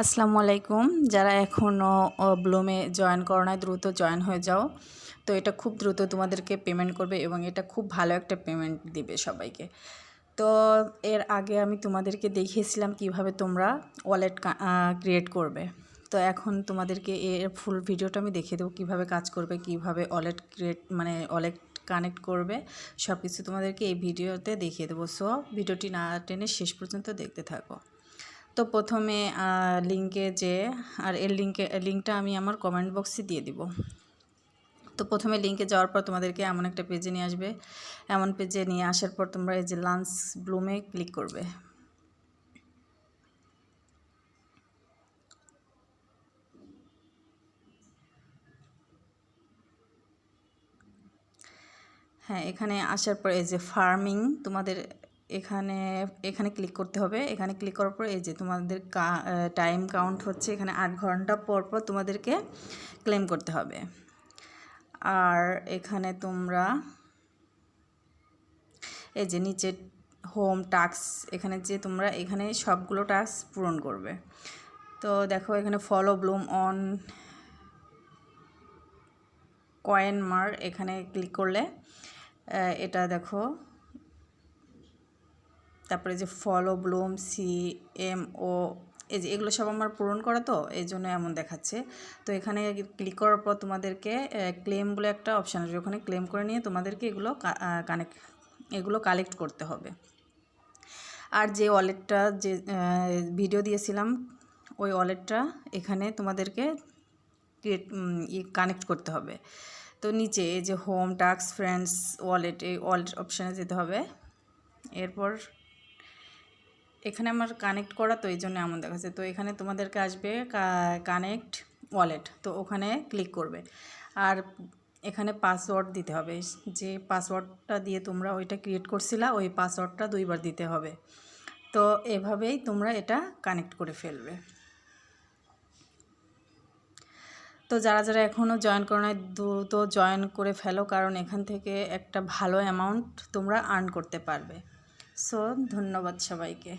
আসসালামু আলাইকুম। যারা এখনও ব্লুমে জয়েন করো নাই দ্রুত জয়েন হয়ে যাও। তো এটা খুব দ্রুত তোমাদেরকে পেমেন্ট করবে এবং এটা খুব ভালো একটা পেমেন্ট দিবে সবাইকে। তো এর আগে আমি তোমাদেরকে দেখিয়েছিলাম কিভাবে তোমরা ওয়ালেট ক্রিয়েট করবে। তো এখন তোমাদেরকে এর ফুল ভিডিওটা আমি দেখিয়ে দেবো কীভাবে কাজ করবে, কিভাবে ওয়ালেট ক্রিয়েট ওয়ালেট কানেক্ট করবে, সব কিছু তোমাদেরকে এই ভিডিওতে দেখিয়ে দেবো। সো ভিডিওটি না টেনে শেষ পর্যন্ত দেখতে থাকো। তো প্রথমে লিঙ্কে আর এর লিঙ্কটা আমি আমার কমেন্ট বক্সে দিয়ে দিব। তো প্রথমে লিঙ্কে যাওয়ার পর তোমাদেরকে এমন একটা পেজে নিয়ে আসবে। এমন পেজে নিয়ে আসার পর তোমরা এই যে লঞ্চ ব্লুমে ক্লিক করবে। হ্যাঁ, এখানে আসার পর এই যে ফার্মিং তোমাদের এখানে ক্লিক করতে হবে। এখানে ক্লিক করার পর এই যে তোমাদের টাইম কাউন্ট হচ্ছে এখানে 8 ঘন্টা পর পর তোমাদেরকে ক্লেম করতে হবে। আর এখানে তোমরা এই যে নিচে হোম টাস্ক তোমরা এখানে সবগুলো টাস্ক পূরণ করবে। তো দেখো এখানে ফলো ব্লুম অন কয়েন মার এখানে ক্লিক করলে এটা দেখো, তারপরে যে ফলো ব্লুম CMO এই যে এগুলো সব আমার পূরণ করা, তো এই জন্য এমন দেখাচ্ছে। তো এখানে ক্লিক করার পর তোমাদেরকে ক্লেম বলে একটা অপশান আসবে, ওখানে ক্লেম করে নিয়ে তোমাদেরকে এগুলো কালেক্ট করতে হবে। আর যে ওয়ালেটটা ভিডিও দিয়েছিলাম ওই ওয়ালেটটা এখানে তোমাদেরকে কানেক্ট করতে হবে। তো নিচে এই যে হোম টাস্ক ফ্রেন্ডস ওয়ালেট, এই ওয়ালেট অপশানে যেতে হবে। এরপর এখানে আমার কানেক্ট করা, তো এই জন্য এমন দেখাচ্ছে। তো এখানে তোমাদেরকে আসবে কানেক্ট ওয়ালেট, তো ওখানে ক্লিক করবে। আর এখানে পাসওয়ার্ড দিতে হবে, যে পাসওয়ার্ডটা দিয়ে তোমরা ওইটা ক্রিয়েট করছিলা ওই পাসওয়ার্ডটা 2বার দিতে হবে। তো এভাবেই তোমরা এটা কানেক্ট করে ফেলবে। তো যারা যারা এখনও জয়েন করো নাই দ্রুত জয়েন করে ফেলো, কারণ এখান থেকে একটা ভালো অ্যামাউন্ট তোমরা আর্ন করতে পারবে। সো ধন্যবাদ সবাইকে।